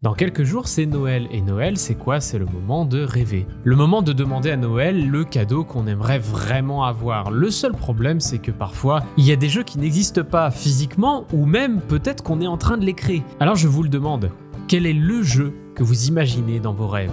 Dans quelques jours, c'est Noël. Et Noël, c'est quoi? C'est le moment de rêver. Le moment de demander à Noël le cadeau qu'on aimerait vraiment avoir. Le seul problème, c'est que parfois, il y a des jeux qui n'existent pas physiquement, ou même peut-être qu'on est en train de les créer. Alors je vous le demande, quel est le jeu que vous imaginez dans vos rêves?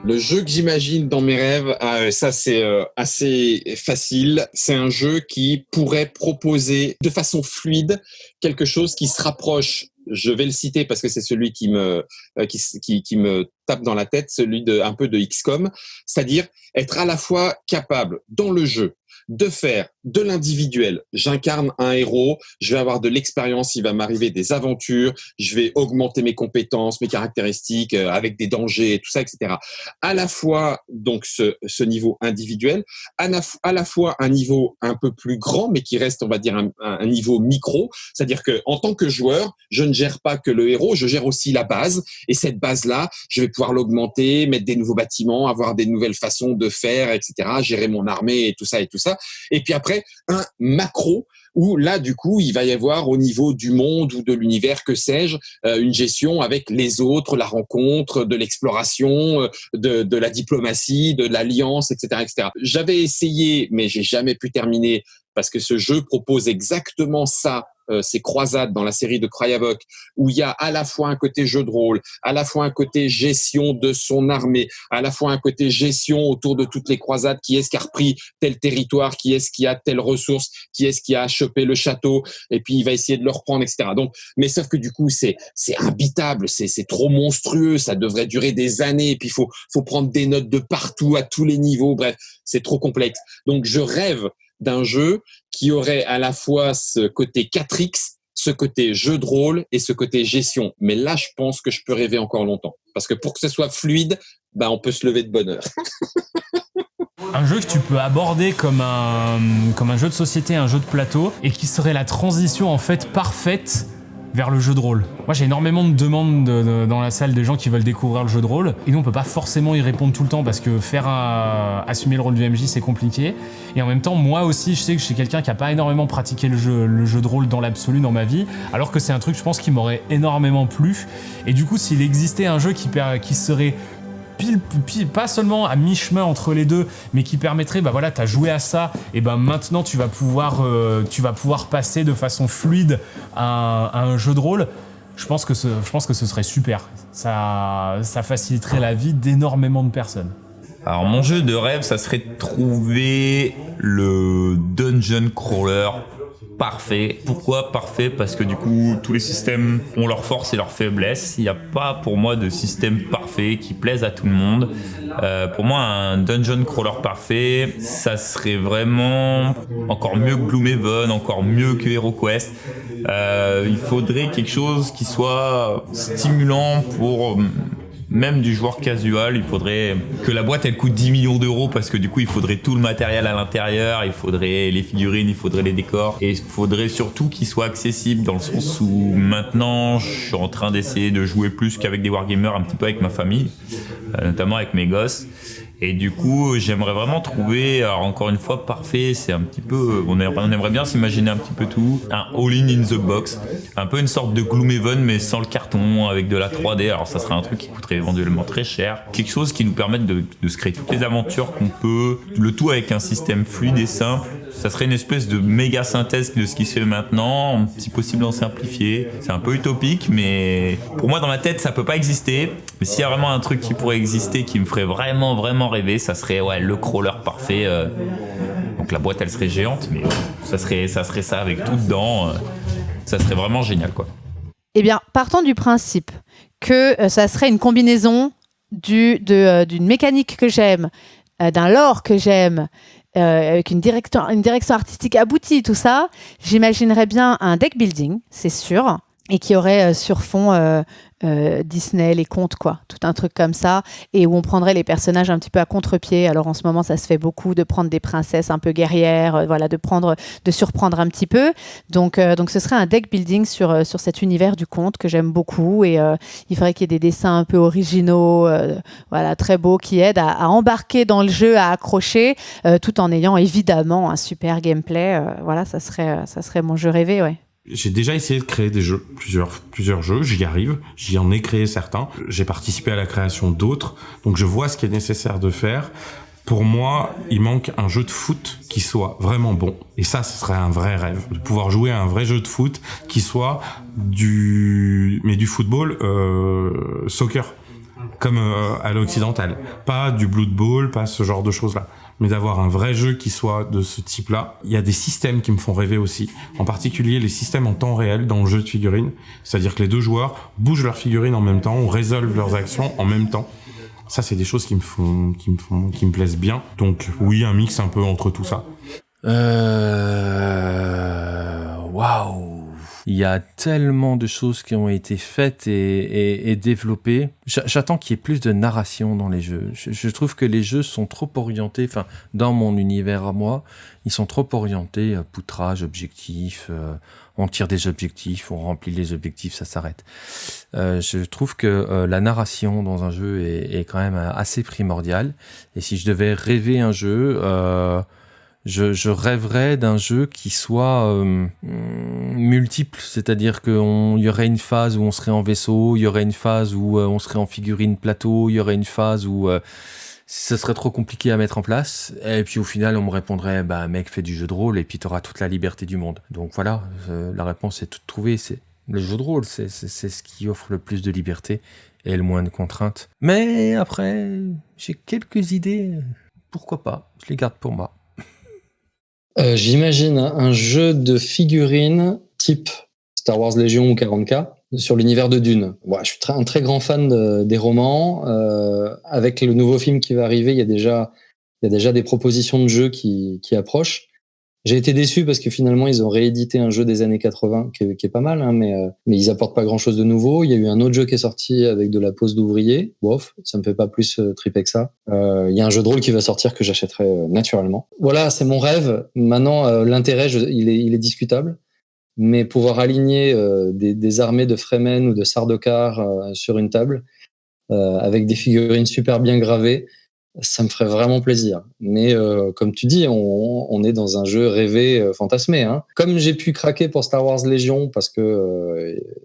Le jeu que j'imagine dans mes rêves, ça c'est assez facile. C'est un jeu qui pourrait proposer de façon fluide quelque chose qui se rapproche. Je vais le citer parce que c'est celui qui me tape dans la tête, celui de un peu de XCOM, c'est-à-dire être à la fois capable dans le jeu de faire de l'individuel. J'incarne un héros, je vais avoir de l'expérience, il va m'arriver des aventures, je vais augmenter mes compétences, mes caractéristiques avec des dangers et tout ça, etc. À la fois donc ce niveau individuel, à la fois un niveau un peu plus grand, mais qui reste, on va dire, un niveau micro, c'est-à-dire que en tant que joueur, je ne gère pas que le héros, je gère aussi la base, et cette base-là, je vais pouvoir l'augmenter, mettre des nouveaux bâtiments, avoir des nouvelles façons de faire, etc., gérer mon armée et tout ça et tout ça. Et puis après, un macro où là, du coup, il va y avoir au niveau du monde ou de l'univers, que sais-je, une gestion avec les autres, la rencontre, de l'exploration, de la diplomatie, de l'alliance, etc., etc. J'avais essayé, mais j'ai jamais pu terminer parce que ce jeu propose exactement ça. Ces croisades dans la série de Crayavok, où il y a à la fois un côté jeu de rôle, à la fois un côté gestion de son armée, à la fois un côté gestion autour de toutes les croisades, qui est-ce qui a repris tel territoire, qui est-ce qui a telle ressource, qui est-ce qui a chopé le château, et puis il va essayer de le reprendre, etc. Donc, mais sauf que du coup, c'est imbitable, c'est trop monstrueux, ça devrait durer des années, et puis faut prendre des notes de partout, à tous les niveaux, bref, c'est trop complexe. Donc, je rêve d'un jeu qui aurait à la fois ce côté 4X, ce côté jeu de rôle et ce côté gestion. Mais là, je pense que je peux rêver encore longtemps. Parce que pour que ce soit fluide, on peut se lever de bonne heure. Un jeu que tu peux aborder comme un jeu de société, un jeu de plateau, et qui serait la transition en fait parfaite vers le jeu de rôle. Moi, j'ai énormément de demandes dans la salle des gens qui veulent découvrir le jeu de rôle, et nous, on peut pas forcément y répondre tout le temps parce que assumer le rôle du MJ, c'est compliqué. Et en même temps, moi aussi, je sais que je suis quelqu'un qui a pas énormément pratiqué le jeu de rôle dans l'absolu dans ma vie, alors que c'est un truc, je pense, qui m'aurait énormément plu. Et du coup, s'il existait un jeu qui serait pile, pas seulement à mi-chemin entre les deux, mais qui permettrait, t'as joué à ça, et maintenant tu vas pouvoir passer de façon fluide à un jeu de rôle. Je pense que ce serait super. Ça faciliterait la vie d'énormément de personnes. Alors mon jeu de rêve, ça serait de trouver le dungeon crawler parfait. Pourquoi parfait? Parce que du coup, tous les systèmes ont leurs forces et leurs faiblesses. Il n'y a pas pour moi de système parfait qui plaise à tout le monde. Pour moi, un dungeon crawler parfait, ça serait vraiment encore mieux que Gloomhaven, encore mieux que HeroQuest. Il faudrait quelque chose qui soit stimulant pour même du joueur casual. Il faudrait que la boîte elle coûte 10 millions d'euros parce que du coup il faudrait tout le matériel à l'intérieur, il faudrait les figurines, il faudrait les décors, et il faudrait surtout qu'il soit accessible dans le sens où maintenant je suis en train d'essayer de jouer plus qu'avec des wargamers, un petit peu avec ma famille, notamment avec mes gosses. Et du coup, j'aimerais vraiment trouver, alors encore une fois, parfait, c'est un petit peu, on aimerait bien s'imaginer un petit peu tout, un all-in in the box, un peu une sorte de Gloomhaven, mais sans le carton, avec de la 3D, alors ça serait un truc qui coûterait éventuellement très cher, quelque chose qui nous permette de se créer toutes les aventures qu'on peut, le tout avec un système fluide et simple. Ça serait une espèce de méga synthèse de ce qui se fait maintenant, si possible en simplifié. C'est un peu utopique, mais pour moi dans ma tête ça peut pas exister. Mais s'il y a vraiment un truc qui pourrait exister, qui me ferait vraiment rêver, ça serait le crawler parfait. Donc la boîte elle serait géante, mais ça serait ça avec tout dedans. Ça serait vraiment génial quoi. Eh bien, partons du principe que ça serait une combinaison d'une mécanique que j'aime, d'un lore que j'aime, avec une direction artistique aboutie, tout ça. J'imaginerais bien un deck building, c'est sûr. et qui aurait sur fond Disney, les contes, quoi, tout un truc comme ça, et où on prendrait les personnages un petit peu à contre-pied. Alors en ce moment, ça se fait beaucoup de prendre des princesses un peu guerrières, voilà, de surprendre un petit peu. Donc ce serait un deck building sur cet univers du conte que j'aime beaucoup, et il faudrait qu'il y ait des dessins un peu originaux, voilà, très beaux, qui aident à embarquer dans le jeu, à accrocher, tout en ayant évidemment un super gameplay. Voilà, ça serait mon jeu rêvé, ouais. J'ai déjà essayé de créer des jeux, plusieurs jeux, j'y arrive, j'y en ai créé certains, j'ai participé à la création d'autres, donc je vois ce qui est nécessaire de faire. Pour moi, il manque un jeu de foot qui soit vraiment bon. Et ça, ce serait un vrai rêve, de pouvoir jouer à un vrai jeu de foot qui soit du football soccer, comme à l'occidental. Pas du Blood Bowl, pas ce genre de choses-là. Mais d'avoir un vrai jeu qui soit de ce type-là. Il y a des systèmes qui me font rêver aussi. En particulier, les systèmes en temps réel dans le jeu de figurines. C'est-à-dire que les deux joueurs bougent leurs figurines en même temps, ou résolvent leurs actions en même temps. Ça, c'est des choses qui me plaisent bien. Donc, oui, un mix un peu entre tout ça. Waouh! Il y a tellement de choses qui ont été faites et développées. J'attends qu'il y ait plus de narration dans les jeux. Je trouve que les jeux sont trop orientés, enfin, dans mon univers à moi, ils sont trop orientés poutrage, objectif, on tire des objectifs, on remplit les objectifs, ça s'arrête. Je trouve que la narration dans un jeu est quand même assez primordiale. Et si je devais rêver un jeu... Je rêverais d'un jeu qui soit multiple, c'est-à-dire qu'il y aurait une phase où on serait en vaisseau, il y aurait une phase où on serait en figurine plateau, il y aurait une phase où ce serait trop compliqué à mettre en place, et puis au final on me répondrait bah mec, fais du jeu de rôle et puis t'auras toute la liberté du monde. Donc voilà, la réponse est toute trouvée, c'est le jeu de rôle, c'est ce qui offre le plus de liberté et le moins de contraintes. Mais après, j'ai quelques idées, pourquoi pas, je les garde pour moi. J'imagine un jeu de figurines type Star Wars Légion ou 40K sur l'univers de Dune. Ouais, je suis un très grand fan des romans. Avec le nouveau film qui va arriver, il y a déjà des propositions de jeux qui approchent. J'ai été déçu parce que finalement ils ont réédité un jeu des années 80 qui est pas mal, hein, mais ils apportent pas grand chose de nouveau. Il y a eu un autre jeu qui est sorti avec de la pose d'ouvrier. Bof, ça me fait pas plus triper que ça. Il y a un jeu de rôle qui va sortir que j'achèterai naturellement. Voilà, c'est mon rêve. Maintenant, l'intérêt, il est discutable, mais pouvoir aligner des armées de Fremen ou de Sardaukar sur une table avec des figurines super bien gravées, ça me ferait vraiment plaisir. Mais comme tu dis, on est dans un jeu rêvé, fantasmé. Hein. Comme j'ai pu craquer pour Star Wars Légion, parce que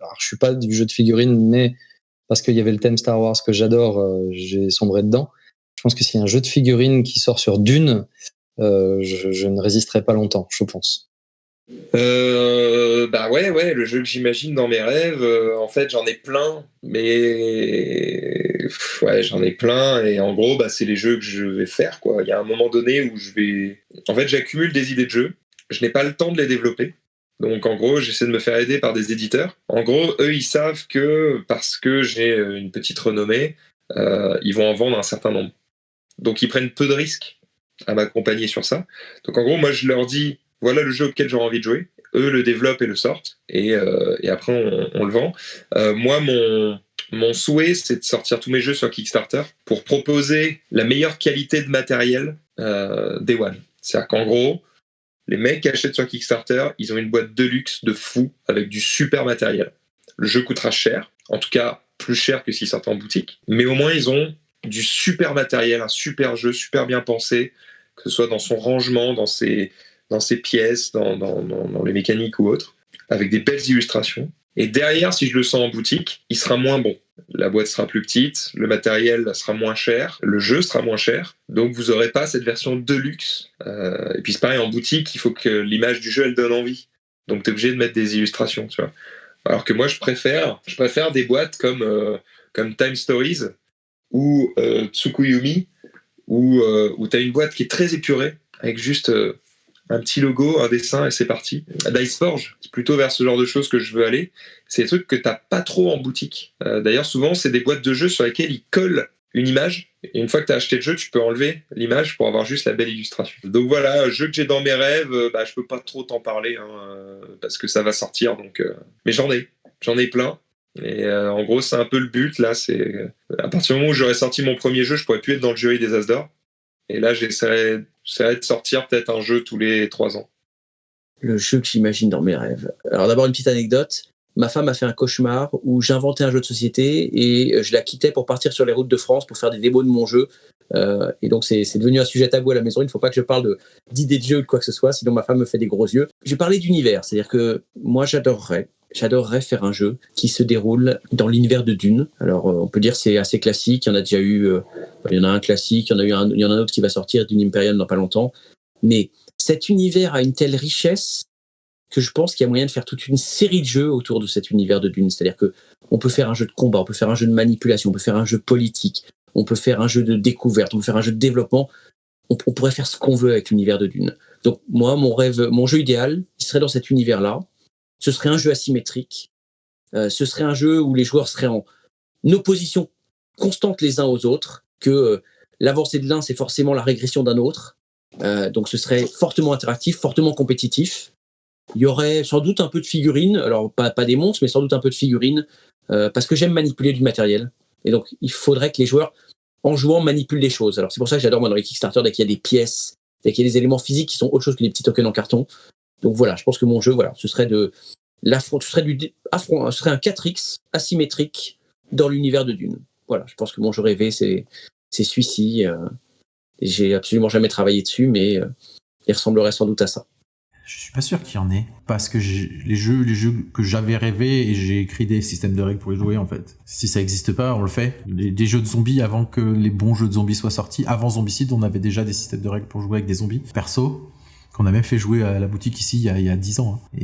alors je suis pas du jeu de figurines, mais parce qu'il y avait le thème Star Wars que j'adore, j'ai sombré dedans. Je pense que s'il y a un jeu de figurines qui sort sur Dune, je ne résisterai pas longtemps, je pense. Bah ouais, le jeu que j'imagine dans mes rêves, en fait j'en ai plein, mais ouais, j'en ai plein, et en gros bah c'est les jeux que je vais faire, quoi. Il y a un moment donné où en fait j'accumule des idées de jeux, je n'ai pas le temps de les développer, donc en gros j'essaie de me faire aider par des éditeurs. En gros eux ils savent que parce que j'ai une petite renommée, ils vont en vendre un certain nombre, donc ils prennent peu de risques à m'accompagner sur ça. Donc en gros moi je leur dis voilà le jeu auquel j'aurais envie de jouer. Eux le développent et le sortent. Et après, on le vend. Moi, mon souhait, c'est de sortir tous mes jeux sur Kickstarter pour proposer la meilleure qualité de matériel Day One. C'est-à-dire qu'en gros, les mecs qui achètent sur Kickstarter, ils ont une boîte de luxe de fou avec du super matériel. Le jeu coûtera cher. En tout cas, plus cher que s'il sortait en boutique. Mais au moins, ils ont du super matériel, un super jeu, super bien pensé, que ce soit dans son rangement, dans ses pièces, dans les mécaniques ou autres, avec des belles illustrations. Et derrière, si je le sens en boutique, il sera moins bon. La boîte sera plus petite, le matériel sera moins cher, le jeu sera moins cher, donc vous n'aurez pas cette version de luxe. Et puis c'est pareil, en boutique, il faut que l'image du jeu, elle donne envie. Donc tu es obligé de mettre des illustrations, tu vois. Alors que moi, je préfère des boîtes comme Time Stories ou Tsukuyumi, où tu as une boîte qui est très épurée, avec juste un petit logo, un dessin et c'est parti. Diceforge, c'est plutôt vers ce genre de choses que je veux aller. C'est des trucs que t'as pas trop en boutique. D'ailleurs, souvent, c'est des boîtes de jeux sur lesquelles ils collent une image. Et une fois que t'as acheté le jeu, tu peux enlever l'image pour avoir juste la belle illustration. Donc voilà, jeu que j'ai dans mes rêves, je peux pas trop t'en parler, hein, parce que ça va sortir. Donc, mais j'en ai. j'en ai plein. Et en gros, c'est un peu le but, là, c'est à partir du moment où j'aurais sorti mon premier jeu, je pourrais plus être dans le jury des As d'Or. Et là, j'essaierai de sortir peut-être un jeu tous les 3 ans. Le jeu que j'imagine dans mes rêves. Alors d'abord, une petite anecdote. Ma femme a fait un cauchemar où j'inventais un jeu de société et je la quittais pour partir sur les routes de France pour faire des démos de mon jeu. Et donc, c'est devenu un sujet tabou à la maison. Il ne faut pas que je parle d'idées de jeu ou de quoi que ce soit, sinon ma femme me fait des gros yeux. Je parlais d'univers, c'est-à-dire que moi, j'adorerais faire un jeu qui se déroule dans l'univers de Dune. Alors, on peut dire que c'est assez classique. Il y en a déjà eu, il y en a un classique, il y en a un autre qui va sortir, Dune Imperium dans pas longtemps. Mais cet univers a une telle richesse que je pense qu'il y a moyen de faire toute une série de jeux autour de cet univers de Dune. C'est-à-dire que on peut faire un jeu de combat, on peut faire un jeu de manipulation, on peut faire un jeu politique, on peut faire un jeu de découverte, on peut faire un jeu de développement. On pourrait faire ce qu'on veut avec l'univers de Dune. Donc moi, mon jeu idéal, il serait dans cet univers-là. Ce serait un jeu asymétrique. Ce serait un jeu où les joueurs seraient en opposition constante les uns aux autres, que l'avancée de l'un, c'est forcément la régression d'un autre. Donc ce serait fortement interactif, fortement compétitif. Il y aurait sans doute un peu de figurines, alors pas des monstres, mais sans doute un peu de figurines, parce que j'aime manipuler du matériel. Et donc, il faudrait que les joueurs, en jouant, manipulent des choses. Alors, c'est pour ça que j'adore, moi, dans les Kickstarter, dès qu'il y a des pièces, dès qu'il y a des éléments physiques qui sont autre chose que des petits tokens en carton. Donc voilà, je pense que mon jeu, voilà, ce serait un 4X asymétrique dans l'univers de Dune. Voilà, je pense que mon jeu rêvé, c'est celui-ci. J'ai absolument jamais travaillé dessus, mais il ressemblerait sans doute à ça. Je suis pas sûr qu'il y en ait, parce que les jeux que j'avais rêvé, et j'ai écrit des systèmes de règles pour les jouer en fait. Si ça existe pas, on le fait. Des jeux de zombies, avant que les bons jeux de zombies soient sortis, avant Zombicide, on avait déjà des systèmes de règles pour jouer avec des zombies. Perso, qu'on a même fait jouer à la boutique ici il y a 10 ans, hein,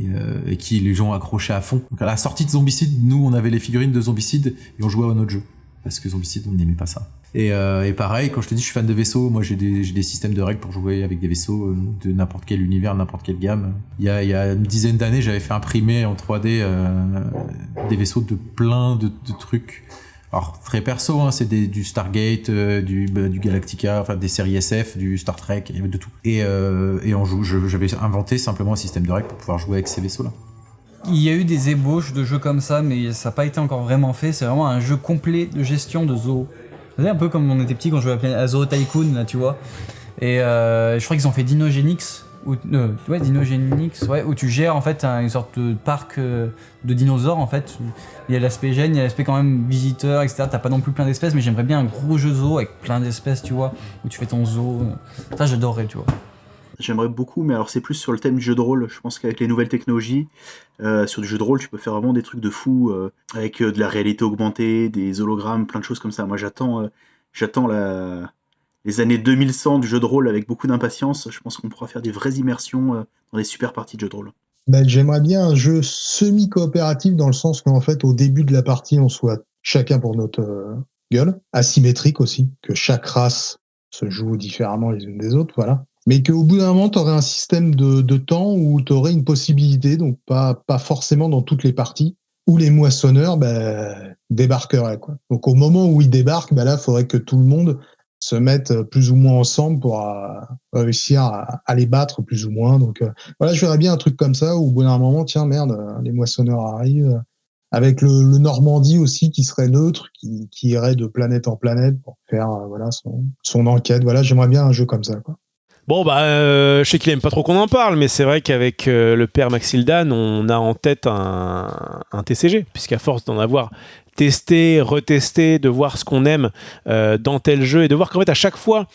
et qui les gens accrochaient à fond. Donc à la sortie de Zombicide, nous on avait les figurines de Zombicide, et on jouait à notre jeu. Parce que Zombicide, on n'aimait pas ça. Et pareil, quand je te dis je suis fan de vaisseaux, moi j'ai des systèmes de règles pour jouer avec des vaisseaux de n'importe quel univers, n'importe quelle gamme. Il y a une dizaine d'années, j'avais fait imprimer en 3D des vaisseaux de plein de trucs. Alors très perso, hein, c'est du Stargate, du Galactica, enfin des séries SF, du Star Trek, il y avait de tout. Et j'avais inventé simplement un système de règles pour pouvoir jouer avec ces vaisseaux-là. Il y a eu des ébauches de jeux comme ça, mais ça n'a pas été encore vraiment fait. C'est vraiment un jeu complet de gestion de zoo. Vous savez, un peu comme on était petit quand je jouais à Zoo Tycoon, là, tu vois. Et je crois qu'ils ont fait Dinogenix, où tu gères en fait une sorte de parc de dinosaures en fait. Il y a l'aspect gène, il y a l'aspect quand même visiteur, etc. T'as pas non plus plein d'espèces, mais j'aimerais bien un gros jeu zoo avec plein d'espèces, tu vois, où tu fais ton zoo. Ça, j'adorerais, tu vois. J'aimerais beaucoup, mais alors c'est plus sur le thème du jeu de rôle. Je pense qu'avec les nouvelles technologies, sur du jeu de rôle, tu peux faire vraiment des trucs de fou, avec de la réalité augmentée, des hologrammes, plein de choses comme ça. Moi, j'attends les années 2100 du jeu de rôle avec beaucoup d'impatience. Je pense qu'on pourra faire des vraies immersions dans des super parties de jeu de rôle. J'aimerais bien un jeu semi-coopératif dans le sens qu'en fait, au début de la partie, on soit chacun pour notre gueule. Asymétrique aussi, que chaque race se joue différemment les unes des autres, voilà. Mais qu'au bout d'un moment, tu aurais un système de temps où tu aurais une possibilité, donc pas forcément dans toutes les parties, où les moissonneurs débarqueraient, quoi. Donc au moment où ils débarquent, là, il faudrait que tout le monde se mette plus ou moins ensemble pour réussir à les battre plus ou moins. Donc voilà, je verrais bien un truc comme ça, où au bout d'un moment, tiens, merde, les moissonneurs arrivent, avec le Normandie aussi qui serait neutre, qui irait de planète en planète pour faire son enquête. Voilà, j'aimerais bien un jeu comme ça, quoi. Bon, je sais qu'il aime pas trop qu'on en parle, mais c'est vrai qu'avec le père Maxildan, on a en tête un TCG, puisqu'à force d'en avoir testé, retesté, de voir ce qu'on aime dans tel jeu, et de voir qu'en fait, à chaque fois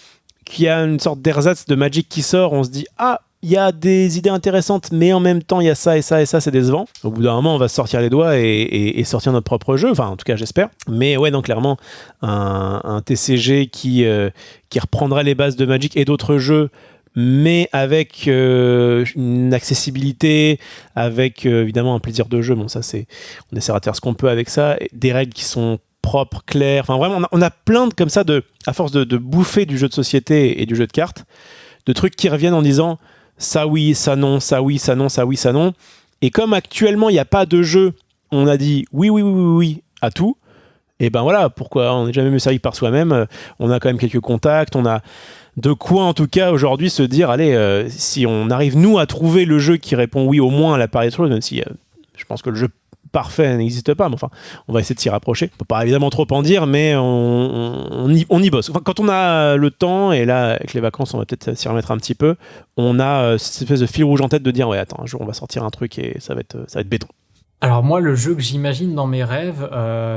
qu'il y a une sorte d'ersatz de Magic qui sort, on se dit « Ah, il y a des idées intéressantes, mais en même temps, il y a ça et ça et ça, c'est décevant. » Au bout d'un moment, on va sortir les doigts et sortir notre propre jeu, enfin, en tout cas, j'espère. Mais ouais, donc clairement, un TCG qui reprendra les bases de Magic et d'autres jeux, mais avec une accessibilité, avec évidemment un plaisir de jeu. Bon, ça, on essaiera de faire ce qu'on peut avec ça. Des règles qui sont propres, claires. Enfin, vraiment, on a plein de comme ça, à force de bouffer du jeu de société et du jeu de cartes, de trucs qui reviennent en disant ça oui, ça non, ça oui, ça non, ça oui, ça non. Et comme actuellement, il n'y a pas de jeu, on a dit oui à tout. Et ben voilà, pourquoi on n'est jamais mieux servi par soi-même. On a quand même quelques contacts, on a de quoi en tout cas aujourd'hui se dire, allez, si on arrive nous à trouver le jeu qui répond oui au moins à la part des choses, même si je pense que le jeu parfait n'existe pas, mais enfin, on va essayer de s'y rapprocher. On peut pas évidemment trop en dire, mais on y bosse. Enfin, quand on a le temps, et là, avec les vacances, on va peut-être s'y remettre un petit peu, on a cette espèce de fil rouge en tête de dire, ouais, attends, un jour, on va sortir un truc et ça va être béton. Alors moi, le jeu que j'imagine dans mes rêves,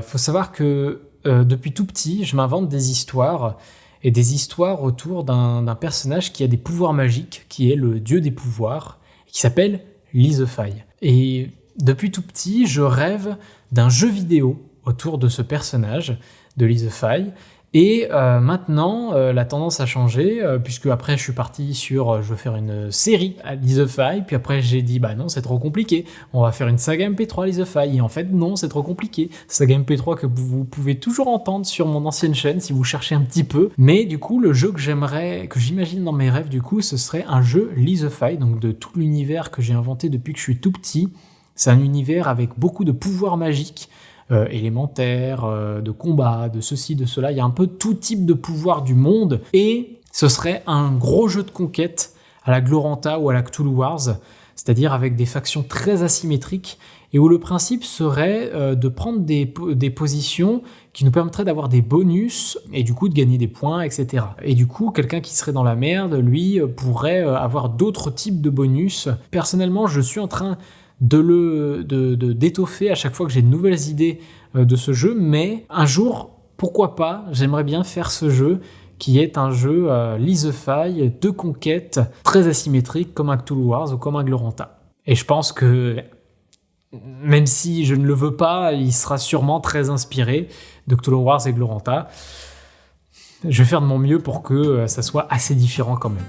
faut savoir que depuis tout petit, je m'invente des histoires, et des histoires autour d'un personnage qui a des pouvoirs magiques, qui est le dieu des pouvoirs, qui s'appelle Lizefy. Et depuis tout petit, je rêve d'un jeu vidéo autour de ce personnage, de Lizefy. Et maintenant, la tendance a changé, puisque après je suis parti sur je veux faire une série à Lizefy, puis après j'ai dit bah non, c'est trop compliqué, on va faire une saga MP3 Lizefy, et en fait non, c'est trop compliqué. Saga MP3 que vous pouvez toujours entendre sur mon ancienne chaîne si vous cherchez un petit peu. Mais du coup, le jeu que j'imagine dans mes rêves, du coup, ce serait un jeu Lizefy, donc de tout l'univers que j'ai inventé depuis que je suis tout petit. C'est un univers avec beaucoup de pouvoirs magiques, élémentaires, de combat, de ceci, de cela. Il y a un peu tout type de pouvoir du monde. Et ce serait un gros jeu de conquête à la Gloranta ou à la Cthulhu Wars, c'est-à-dire avec des factions très asymétriques et où le principe serait de prendre des positions qui nous permettraient d'avoir des bonus et du coup de gagner des points, etc. Et du coup, quelqu'un qui serait dans la merde, lui, pourrait avoir d'autres types de bonus. Personnellement, je suis en train d'étoffer à chaque fois que j'ai de nouvelles idées de ce jeu, mais un jour, pourquoi pas, j'aimerais bien faire ce jeu qui est un jeu Lizefy de conquête très asymétrique comme un Cthulhu Wars ou comme un Gloranta. Et je pense que même si je ne le veux pas, il sera sûrement très inspiré de Cthulhu Wars et Gloranta. Je vais faire de mon mieux pour que ça soit assez différent quand même.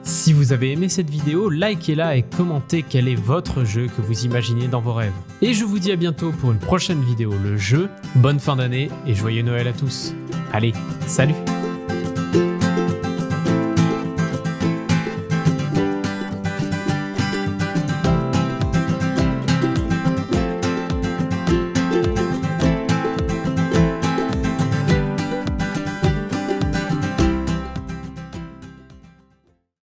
Si vous avez aimé cette vidéo, likez-la et commentez quel est votre jeu que vous imaginez dans vos rêves. Et je vous dis à bientôt pour une prochaine vidéo, le jeu. Bonne fin d'année et joyeux Noël à tous. Allez, salut!